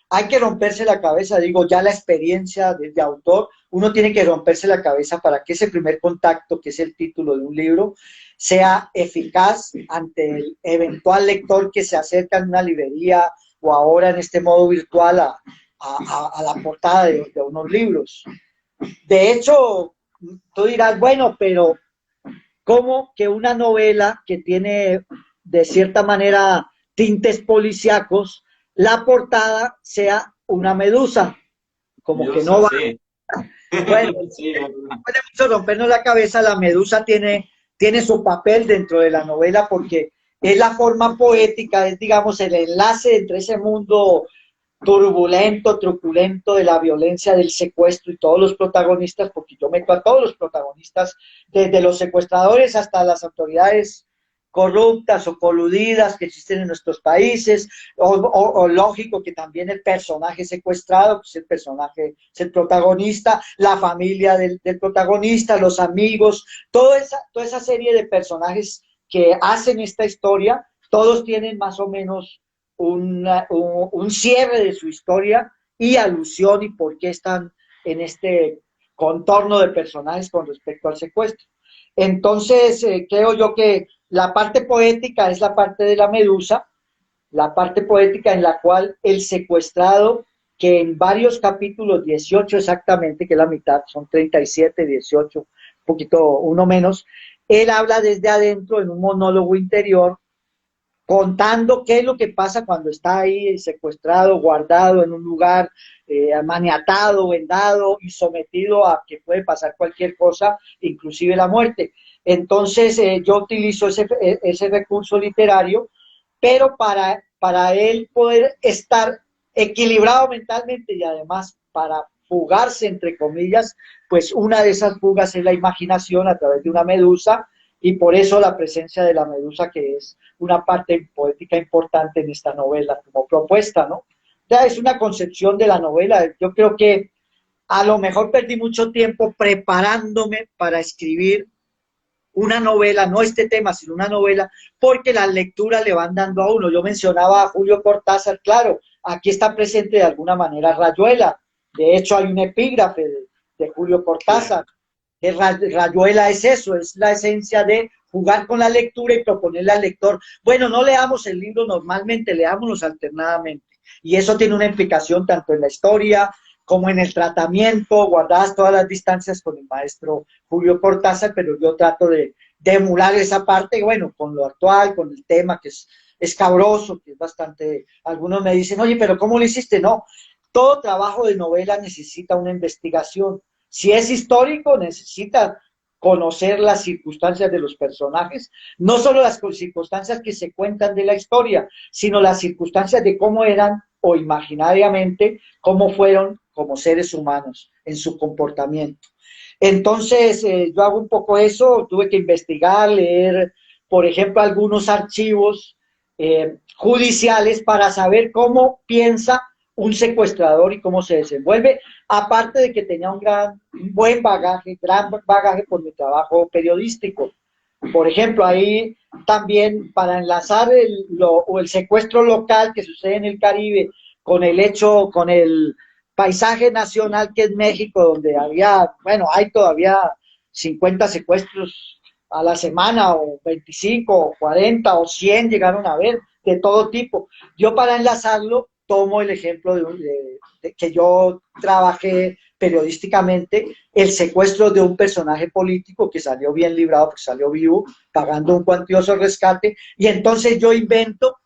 hay que romperse la cabeza, digo, ya la experiencia de autor, uno tiene que romperse la cabeza para que ese primer contacto, que es el título de un libro, sea eficaz ante el eventual lector que se acerca en una librería o ahora en este modo virtual a la portada de unos libros. De hecho, tú dirás, bueno, pero ¿cómo que una novela que tiene de cierta manera tintes policíacos, la portada sea una medusa? como que Medusa, no va. sí. Bueno, Sí, puede mucho rompernos la cabeza, la medusa tiene su papel dentro de la novela porque es la forma poética, es digamos el enlace entre ese mundo turbulento, truculento de la violencia, del secuestro y todos los protagonistas, porque yo meto a todos los protagonistas, desde los secuestradores hasta las autoridades corruptas o coludidas que existen en nuestros países, o lógico que también el personaje secuestrado, pues el personaje es el protagonista, la familia del protagonista, los amigos, toda esa serie de personajes que hacen esta historia, todos tienen más o menos un cierre de su historia y alusión y por qué están en este contorno de personajes con respecto al secuestro. Entonces, creo yo que la parte poética es la parte de la medusa, la parte poética en la cual el secuestrado, que en varios capítulos, 18 exactamente, que es la mitad, son 37, 18, un poquito, uno menos, él habla desde adentro en un monólogo interior contando qué es lo que pasa cuando está ahí secuestrado, guardado en un lugar, maniatado, vendado y sometido a que puede pasar cualquier cosa, inclusive la muerte. Entonces yo utilizo ese recurso literario, pero para él poder estar equilibrado mentalmente y además para fugarse, entre comillas, pues una de esas fugas es la imaginación a través de una medusa, y por eso la presencia de la medusa, que es una parte poética importante en esta novela como propuesta, ¿no? Ya es una concepción de la novela. Yo creo que a lo mejor perdí mucho tiempo preparándome para escribir una novela, no este tema, sino una novela, porque las lecturas le van dando a uno. Yo mencionaba a Julio Cortázar, claro, aquí está presente de alguna manera Rayuela. De hecho, hay un epígrafe de Julio Cortázar. Rayuela es eso, es la esencia de jugar con la lectura y proponerle al lector, bueno, no leamos el libro normalmente, leámoslos alternadamente. Y eso tiene una implicación tanto en la historia como en el tratamiento, guardadas todas las distancias con el maestro Julio Cortázar, pero yo trato de emular esa parte, bueno, con lo actual, con el tema que es escabroso, que es bastante, algunos me dicen, oye, pero ¿cómo lo hiciste? No, todo trabajo de novela necesita una investigación. Si es histórico, necesita conocer las circunstancias de los personajes, no solo las circunstancias que se cuentan de la historia, sino las circunstancias de cómo eran o imaginariamente cómo fueron como seres humanos en su comportamiento. Entonces, yo hago un poco eso, tuve que investigar, leer, por ejemplo, algunos archivos judiciales para saber cómo piensa un secuestrador y cómo se desenvuelve, aparte de que tenía un buen bagaje, gran bagaje por mi trabajo periodístico. Por ejemplo, ahí también para enlazar el secuestro local que sucede en el Caribe con el hecho, con el paisaje nacional que es México, donde había, bueno, hay todavía 50 secuestros a la semana, o 25, o 40, o 100 llegaron a ver, de todo tipo. Yo para enlazarlo tomo el ejemplo de que yo trabajé periodísticamente, el secuestro de un personaje político que salió bien librado, porque salió vivo, pagando un cuantioso rescate, y entonces yo invento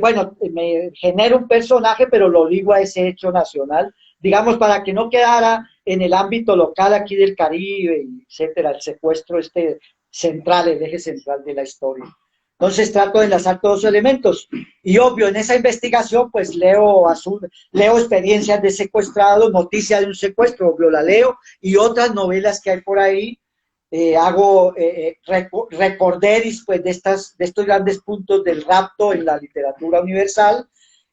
bueno, me genero un personaje, pero lo ligo a ese hecho nacional, digamos, para que no quedara en el ámbito local aquí del Caribe, etcétera, el secuestro central, el eje central de la historia. Entonces trato de enlazar todos los elementos. Y obvio, en esa investigación, pues leo experiencias de secuestrados, noticias de un secuestro, obvio la leo, y otras novelas que hay por ahí. Recordé después de estos grandes puntos del rapto en la literatura universal,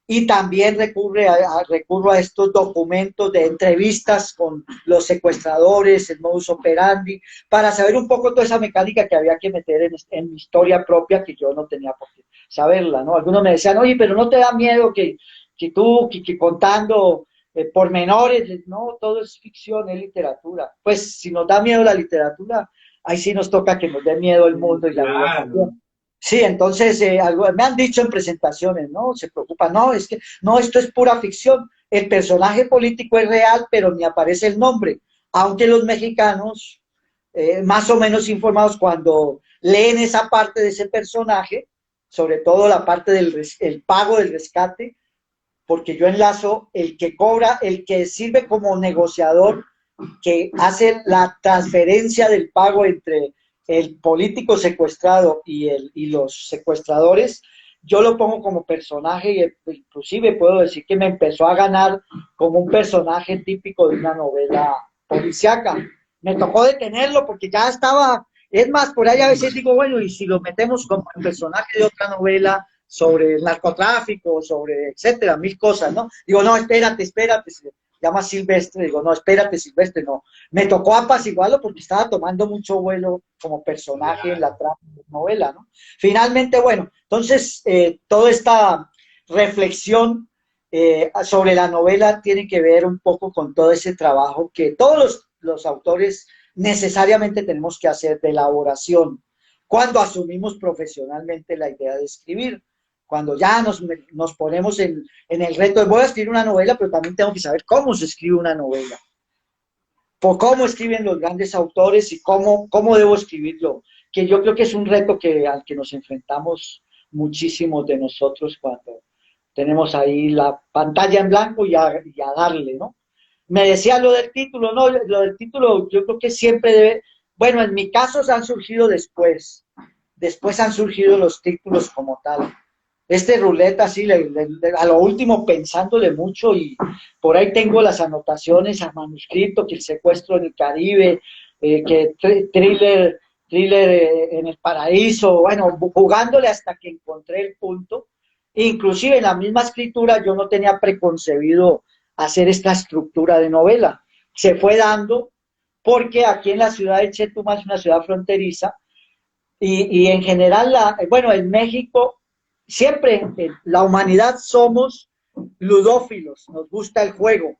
y también recurro a estos documentos de entrevistas con los secuestradores, el modus operandi, para saber un poco toda esa mecánica que había que meter en mi historia propia, que yo no tenía por qué saberla, ¿no? Algunos me decían, oye, pero ¿no te da miedo que contando pormenores? No, todo es ficción, es literatura. Pues si nos da miedo la literatura, ahí sí nos toca que nos dé miedo el mundo y la vida claro. también. Sí, entonces me han dicho en presentaciones, ¿no? Se preocupan, no, es que, no, esto es pura ficción. El personaje político es real, pero ni aparece el nombre. Aunque los mexicanos, más o menos informados, cuando leen esa parte de ese personaje, sobre todo la parte del el pago del rescate, porque yo enlazo el que cobra, el que sirve como negociador, que hace la transferencia del pago entre el político secuestrado y los secuestradores. Yo lo pongo como personaje y inclusive puedo decir que me empezó a ganar como un personaje típico de una novela policíaca. Me tocó detenerlo porque ya estaba, es más, por ahí a veces digo, bueno, y si lo metemos como el personaje de otra novela sobre el narcotráfico, sobre etcétera, mil cosas, ¿no? Digo, no, espérate, espérate, se llama Silvestre, digo, no, espérate, Silvestre, no. Me tocó apaciguarlo porque estaba tomando mucho vuelo como personaje en la trama de la novela, ¿no? Finalmente, bueno, entonces, toda esta reflexión sobre la novela tiene que ver un poco con todo ese trabajo que todos los autores necesariamente tenemos que hacer de elaboración cuando asumimos profesionalmente la idea de escribir. Cuando ya nos ponemos en el reto de voy a escribir una novela, pero también tengo que saber cómo se escribe una novela, por cómo escriben los grandes autores y cómo debo escribirlo, que yo creo que es un reto al que nos enfrentamos muchísimos de nosotros cuando tenemos ahí la pantalla en blanco y a darle, ¿no? Me decía lo del título, no, lo del título yo creo que siempre debe, bueno, en mi caso se han surgido después han surgido los títulos como tal. Este ruleta, así, a lo último pensándole mucho y por ahí tengo las anotaciones a manuscrito, que el secuestro en el Caribe, que thriller en el paraíso, bueno, jugándole hasta que encontré el punto. Inclusive en la misma escritura yo no tenía preconcebido hacer esta estructura de novela. Se fue dando porque aquí en la ciudad de Chetumal es una ciudad fronteriza y en general, bueno, en México siempre la humanidad somos ludófilos, nos gusta el juego,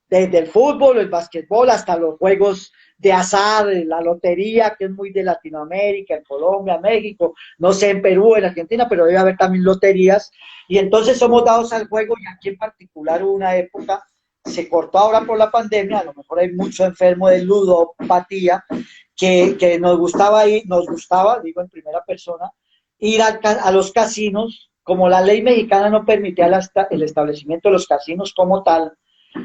desde el fútbol, el básquetbol, hasta los juegos de azar, la lotería, que es muy de Latinoamérica, en Colombia, México, no sé, en Perú, en Argentina, pero debe haber también loterías, y entonces somos dados al juego, y aquí en particular hubo una época, se cortó ahora por la pandemia, a lo mejor hay mucho enfermo de ludopatía, que nos gustaba, digo en primera persona, ir a los casinos, como la ley mexicana no permitía el establecimiento de los casinos como tal,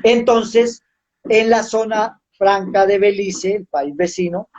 entonces en la zona franca de Belice, el país vecino,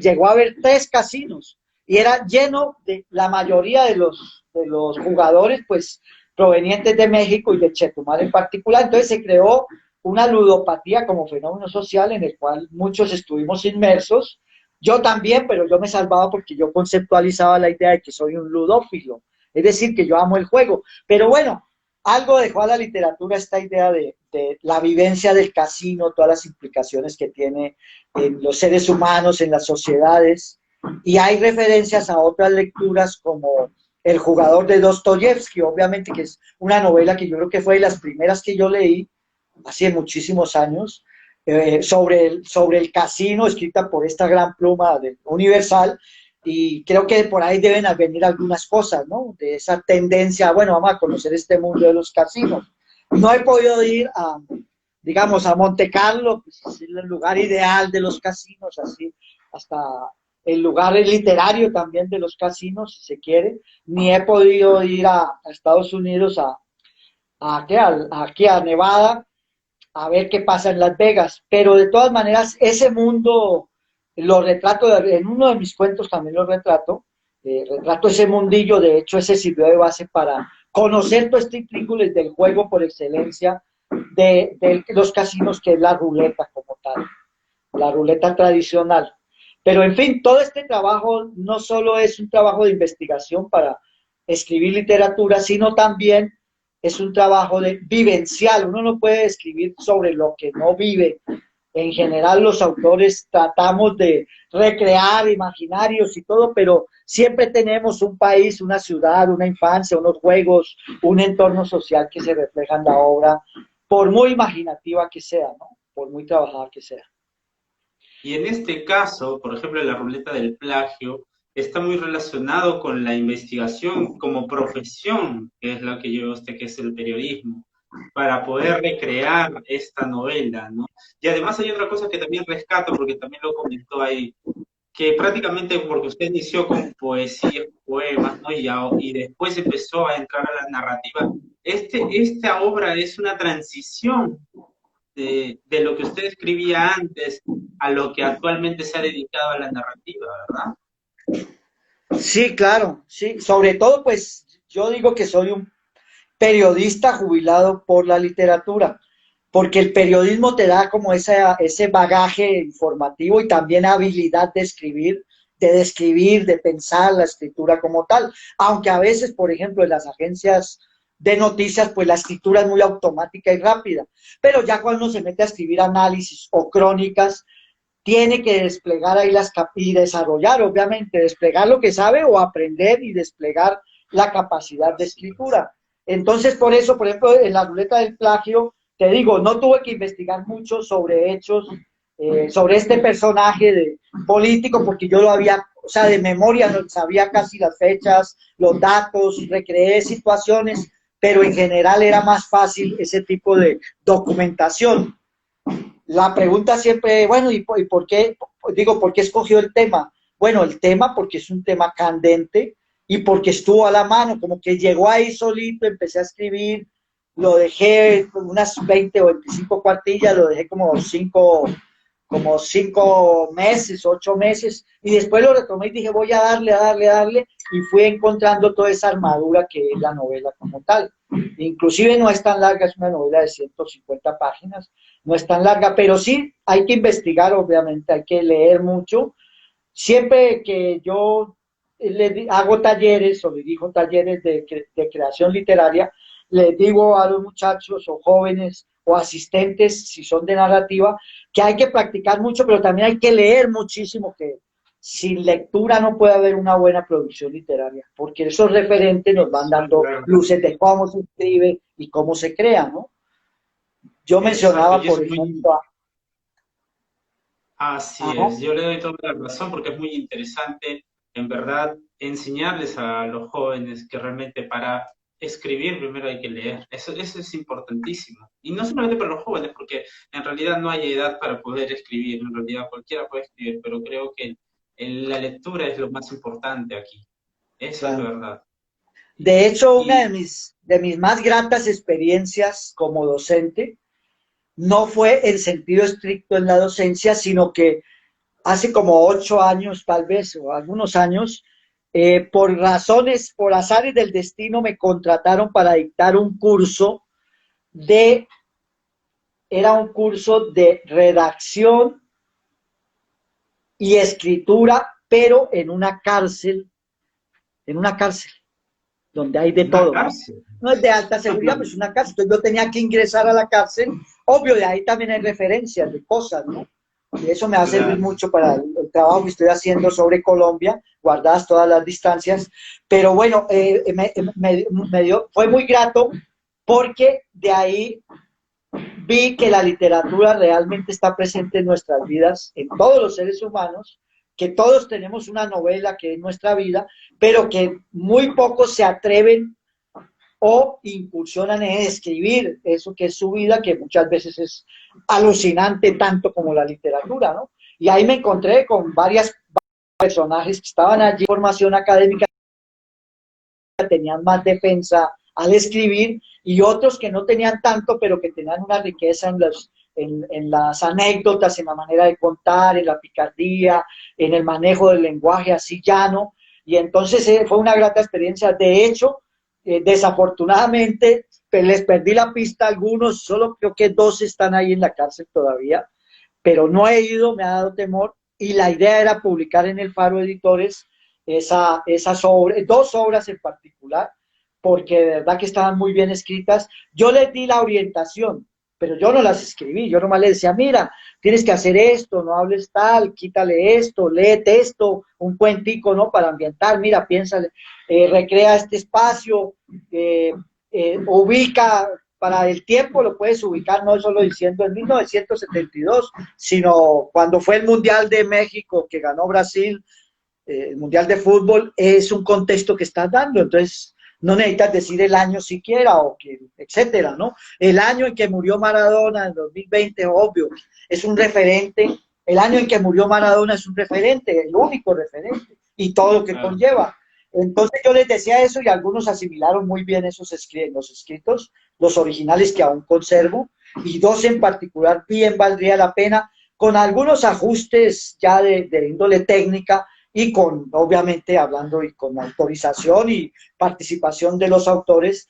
llegó a haber 3 casinos y era lleno de la mayoría de los jugadores, pues provenientes de México y de Chetumal en particular. Entonces se creó una ludopatía como fenómeno social en el cual muchos estuvimos inmersos. Yo también, pero yo me salvaba porque yo conceptualizaba la idea de que soy un ludófilo, es decir, que yo amo el juego. Pero bueno, algo dejó a la literatura esta idea de la vivencia del casino, todas las implicaciones que tiene en los seres humanos, en las sociedades, y hay referencias a otras lecturas como El jugador de Dostoyevsky, obviamente que es una novela que yo creo que fue de las primeras que yo leí, hace muchísimos años, sobre el casino, escrita por esta gran pluma de Universal, y creo que por ahí deben venir algunas cosas, ¿no? De esa tendencia, bueno, vamos a conocer este mundo de los casinos. No he podido ir digamos, a Monte Carlo, pues es el lugar ideal de los casinos, así, hasta el lugar literario también de los casinos, si se quiere, ni he podido ir a Estados Unidos, aquí a Nevada, a ver qué pasa en Las Vegas, pero de todas maneras ese mundo lo retrato, en uno de mis cuentos también lo retrato ese mundillo, de hecho ese sirvió de base para conocer todo este intríngulis del juego por excelencia de los casinos, que es la ruleta como tal, la ruleta tradicional. Pero en fin, todo este trabajo no solo es un trabajo de investigación para escribir literatura, sino también es un trabajo vivencial. Uno no puede escribir sobre lo que no vive. En general los autores tratamos de recrear imaginarios y todo, pero siempre tenemos un país, una ciudad, una infancia, unos juegos, un entorno social que se refleja en la obra, por muy imaginativa que sea, ¿no? Por muy trabajada que sea. Y en este caso, por ejemplo, la ruleta del plagio está muy relacionado con la investigación como profesión, que es lo que lleva usted, que es el periodismo, para poder recrear esta novela, ¿no? Y además hay otra cosa que también rescato, porque también lo comentó ahí, que prácticamente porque usted inició con poesía, poemas, ¿no? Y después empezó a entrar a la narrativa, esta obra es una transición de lo que usted escribía antes a lo que actualmente se ha dedicado a la narrativa, ¿verdad? Sí, claro, sí. Sobre todo, pues yo digo que soy un periodista jubilado por la literatura, porque el periodismo te da como ese bagaje informativo y también habilidad de escribir, de describir, de pensar la escritura como tal. Aunque a veces, por ejemplo, en las agencias de noticias, pues la escritura es muy automática y rápida. Pero ya cuando uno se mete a escribir análisis o crónicas, tiene que desplegar ahí y desarrollar, obviamente, desplegar lo que sabe o aprender y desplegar la capacidad de escritura. Entonces, por eso, por ejemplo, en la ruleta del plagio, te digo, no tuve que investigar mucho sobre hechos, sobre este personaje político, porque yo lo había, o sea, de memoria no sabía casi las fechas, los datos, recreé situaciones, pero en general era más fácil ese tipo de documentación. La pregunta siempre, bueno, ¿y por qué? Digo, ¿por qué escogió el tema? Bueno, el tema porque es un tema candente y porque estuvo a la mano, como que llegó ahí solito, empecé a escribir, lo dejé unas 20 o 25 cuartillas, lo dejé como 5 meses, 8 meses, y después lo retomé y dije, voy a darle, a darle, a darle, y fui encontrando toda esa armadura que es la novela como tal. Inclusive no es tan larga, es una novela de 150 páginas, no es tan larga, pero sí hay que investigar, obviamente, hay que leer mucho. Siempre que yo hago talleres o dirijo talleres de creación literaria, les digo a los muchachos o jóvenes o asistentes, si son de narrativa, que hay que practicar mucho, pero también hay que leer muchísimo, que sin lectura no puede haber una buena producción literaria, porque esos referentes nos van dando luces de cómo se escribe y cómo se crea, ¿no? Yo Exacto, mencionaba, y por es muy, ejemplo, así ajá, es, yo le doy toda la razón porque es muy interesante, en verdad, enseñarles a los jóvenes que realmente para escribir primero hay que leer. Eso es importantísimo. Y no solamente para los jóvenes, porque en realidad no hay edad para poder escribir, en realidad cualquiera puede escribir, pero creo que la lectura es lo más importante aquí. Eso es claro. verdad. De hecho, una Y de mis más gratas experiencias como docente no fue en sentido estricto en la docencia, sino que hace como 8 años, tal vez, o algunos años, por razones, por azares del destino, me contrataron para dictar un curso de, era un curso de redacción y escritura, pero en una cárcel, donde hay de una todo, ¿no? cárcel. No es de alta seguridad, pues es una cárcel. Entonces yo tenía que ingresar a la cárcel. Obvio, de ahí también hay referencias de cosas, ¿no? Y eso me va a servir Claro. mucho para el trabajo que estoy haciendo sobre Colombia, guardadas todas las distancias. Pero bueno, fue muy grato porque de ahí vi que la literatura realmente está presente en nuestras vidas, en todos los seres humanos, que todos tenemos una novela que es nuestra vida, pero que muy pocos se atreven o incursionan en escribir eso que es su vida, que muchas veces es alucinante tanto como la literatura, ¿no? Y ahí me encontré con varios personajes que estaban allí, formación académica, tenían más defensa al escribir, y otros que no tenían tanto, pero que tenían una riqueza en las anécdotas, en la manera de contar, en la picardía, en el manejo del lenguaje así llano, y entonces fue una grata experiencia. De hecho, desafortunadamente les perdí la pista a algunos, solo creo que 2 están ahí en la cárcel todavía, pero no he ido, me ha dado temor, y la idea era publicar en el Faro Editores esas obras, 2 obras en particular, porque de verdad que estaban muy bien escritas. Yo les di la orientación, pero yo no las escribí, yo nomás les decía, mira, tienes que hacer esto, no hables tal, quítale esto, léete esto, un cuentico, ¿no? Para ambientar, mira, piénsale, recrea este espacio, ubica, para el tiempo lo puedes ubicar, no solo diciendo en 1972, sino cuando fue el Mundial de México que ganó Brasil, el Mundial de Fútbol, es un contexto que estás dando, entonces no necesitas decir el año siquiera, o que, etcétera, ¿no? El año en que murió Maradona, en 2020, obvio, es un referente, el año en que murió Maradona es un referente, el único referente, y todo lo que Claro. conlleva. Entonces yo les decía eso y algunos asimilaron muy bien los escritos, los originales que aún conservo, y dos en particular bien valdría la pena, con algunos ajustes ya de índole técnica y con, obviamente, hablando y con autorización y participación de los autores,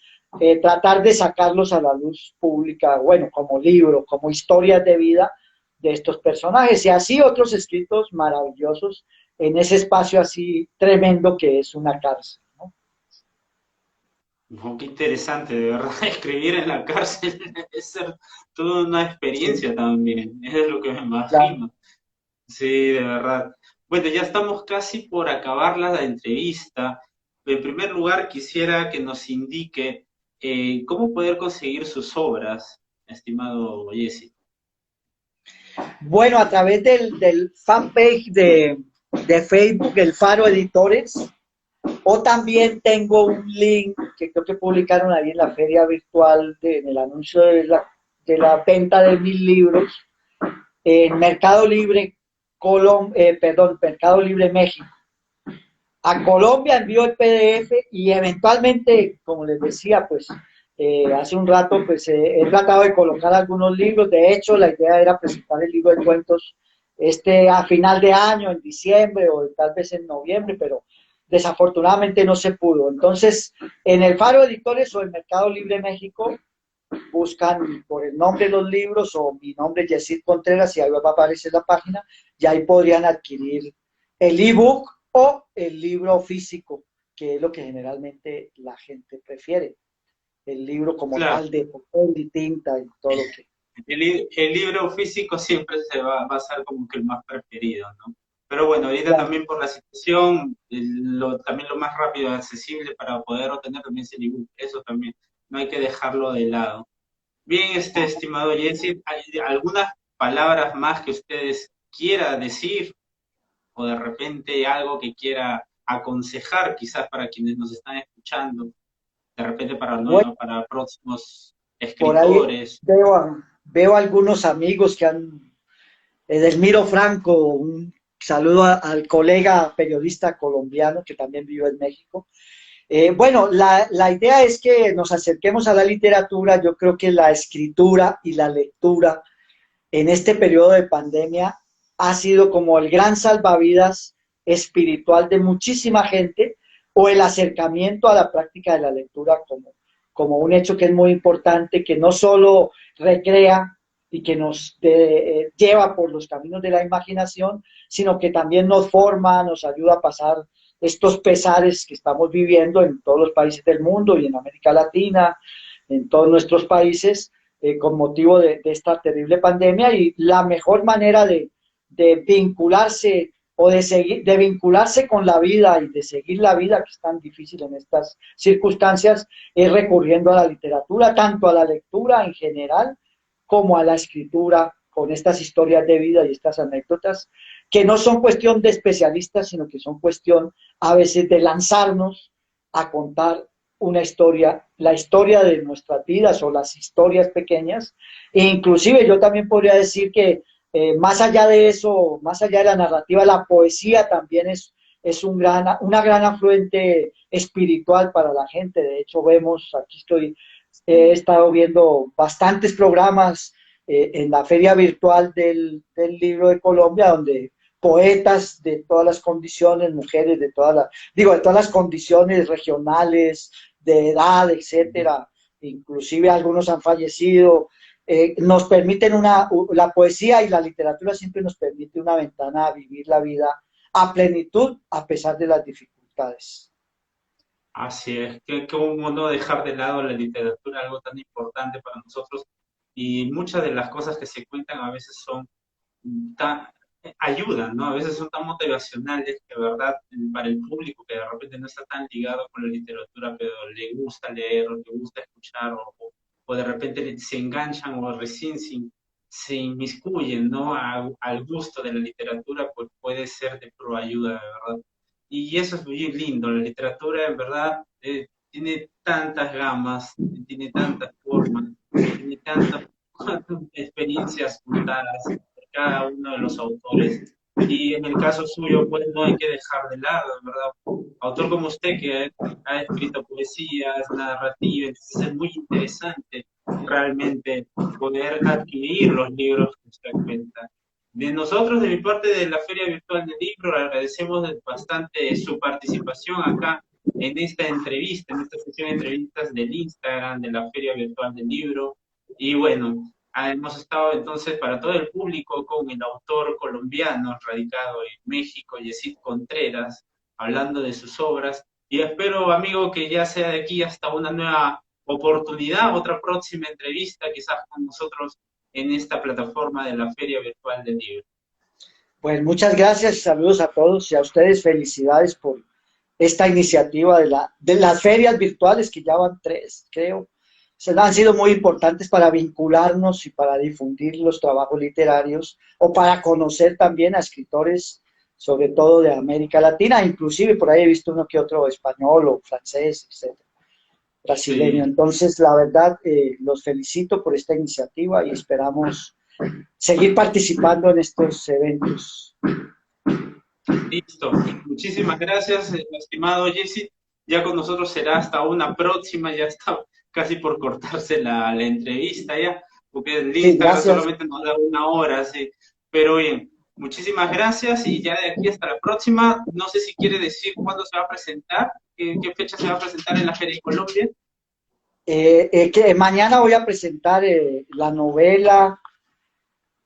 tratar de sacarlos a la luz pública, bueno, como libro, como historias de vida de estos personajes, y así otros escritos maravillosos en ese espacio así tremendo que es una cárcel, ¿no? No, qué interesante, de verdad, escribir en la cárcel es ser toda una Sí, experiencia también, es lo que me claro. imagino. Sí, de verdad. Bueno, ya estamos casi por acabar la entrevista. En primer lugar, quisiera que nos indique cómo poder conseguir sus obras, estimado Jesse. Bueno, a través del fanpage de Facebook, El Faro Editores, o también tengo un link que creo que publicaron ahí en la feria virtual, en el anuncio de la venta de mis libros, en Mercado Libre, Mercado Libre México. A Colombia envío el PDF y eventualmente, como les decía, pues hace un rato, pues he tratado de colocar algunos libros. De hecho, la idea era presentar el libro de cuentos a final de año, en diciembre o tal vez en noviembre, pero desafortunadamente no se pudo. Entonces, en el Faro Editores o el Mercado Libre México buscan por el nombre de los libros o mi nombre, Yesid Contreras, y ahí va a aparecer la página, y ahí podrían adquirir el ebook o el libro físico, que es lo que generalmente la gente prefiere, el libro como Claro, tal de papel y tinta y todo lo que... el libro físico siempre va a ser como que el más preferido, ¿no? Pero bueno, ahorita Claro. también por la situación, también lo más rápido y accesible para poder obtener también es el ebook. Eso también, no hay que dejarlo de lado. Bien, estimado Jesse, ¿hay algunas palabras más que ustedes quiera decir o de repente algo que quiera aconsejar quizás para quienes nos están escuchando, de repente Bueno, para próximos por ahí escritores? veo algunos amigos que han... Edelmiro Franco, un saludo al colega periodista colombiano que también vive en México. Bueno, la idea es que nos acerquemos a la literatura. Yo creo que la escritura y la lectura en este periodo de pandemia ha sido como el gran salvavidas espiritual de muchísima gente, o el acercamiento a la práctica de la lectura como un hecho que es muy importante, que no solo recrea y que lleva por los caminos de la imaginación, sino que también nos forma, nos ayuda a pasar estos pesares que estamos viviendo en todos los países del mundo y en América Latina, en todos nuestros países, con motivo de esta terrible pandemia, y la mejor manera de vincularse o de vincularse con la vida y de seguir la vida, que es tan difícil en estas circunstancias, es recurriendo a la literatura, tanto a la lectura en general como a la escritura, con estas historias de vida y estas anécdotas, que no son cuestión de especialistas, sino que son cuestión a veces de lanzarnos a contar una historia, la historia de nuestras vidas o las historias pequeñas. E inclusive yo también podría decir que más allá de eso, más allá de la narrativa, la poesía también es una gran afluente espiritual para la gente. De hecho, he estado viendo bastantes programas en la feria virtual del libro de Colombia, donde poetas de todas las condiciones, mujeres de todas las condiciones regionales, de edad, etcétera, inclusive algunos han fallecido, nos permiten la poesía y la literatura siempre nos permite una ventana a vivir la vida a plenitud a pesar de las dificultades. Así es, que cómo no dejar de lado la literatura, algo tan importante para nosotros, y muchas de las cosas que se cuentan a veces son tan, ayudan, ¿no? A veces son tan motivacionales que, de verdad, para el público que de repente no está tan ligado con la literatura, pero le gusta leer, o le gusta escuchar, o de repente se enganchan o recién se inmiscuyen, ¿no? Al gusto de la literatura, pues puede ser de proayuda, de verdad. Y eso es muy lindo, la literatura, en verdad, tiene tantas gamas, tiene tantas formas, tiene tantas experiencias contadas cada uno de los autores. y en el caso suyo, pues no hay que dejar de lado, ¿verdad? Autor como usted que ha escrito poesías, narrativa, entonces es muy interesante realmente poder adquirir los libros que usted cuenta. De nosotros, de mi parte de la Feria Virtual del Libro, agradecemos bastante su participación acá en esta entrevista, en esta sesión de entrevistas del Instagram de la Feria Virtual del Libro. Y bueno, hemos estado entonces para todo el público con el autor colombiano radicado en México, Yesid Contreras, hablando de sus obras. Y espero, amigo, que ya sea de aquí hasta una nueva oportunidad, otra próxima entrevista, quizás con nosotros en esta plataforma de la Feria Virtual del Libro. Pues muchas gracias, saludos a todos y a ustedes, felicidades por esta iniciativa de las ferias virtuales, que ya van 3, creo. Han sido muy importantes para vincularnos y para difundir los trabajos literarios o para conocer también a escritores, sobre todo de América Latina, inclusive por ahí he visto uno que otro español o francés, etcétera, brasileño. Sí. Entonces, la verdad, los felicito por esta iniciativa y esperamos seguir participando en estos eventos. Listo. Muchísimas gracias, estimado Jesse. Ya con nosotros será hasta una próxima, ya está casi por cortarse la entrevista ya, porque el Sí, Instagram gracias. solamente nos da una hora, sí. Pero bien, muchísimas gracias y ya de aquí hasta la próxima. No sé si quiere decir cuándo se va a presentar, qué fecha se va a presentar en la Feria de Colombia. Que mañana voy a presentar la novela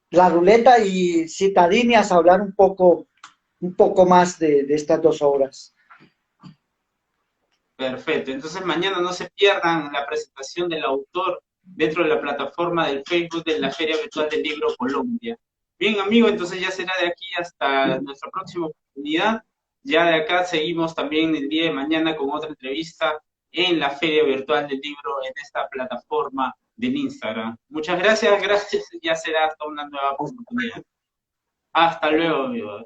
La Ruleta y Citadinias, a hablar un poco más de estas 2 obras. Perfecto. Entonces mañana no se pierdan la presentación del autor dentro de la plataforma del Facebook de la Feria Virtual del Libro Colombia. Bien, amigo, entonces ya será de aquí hasta nuestra próxima oportunidad. Ya de acá seguimos también el día de mañana con otra entrevista en la Feria Virtual del Libro en esta plataforma del Instagram. Muchas gracias, gracias. Ya será hasta una nueva oportunidad. Hasta luego, amigos.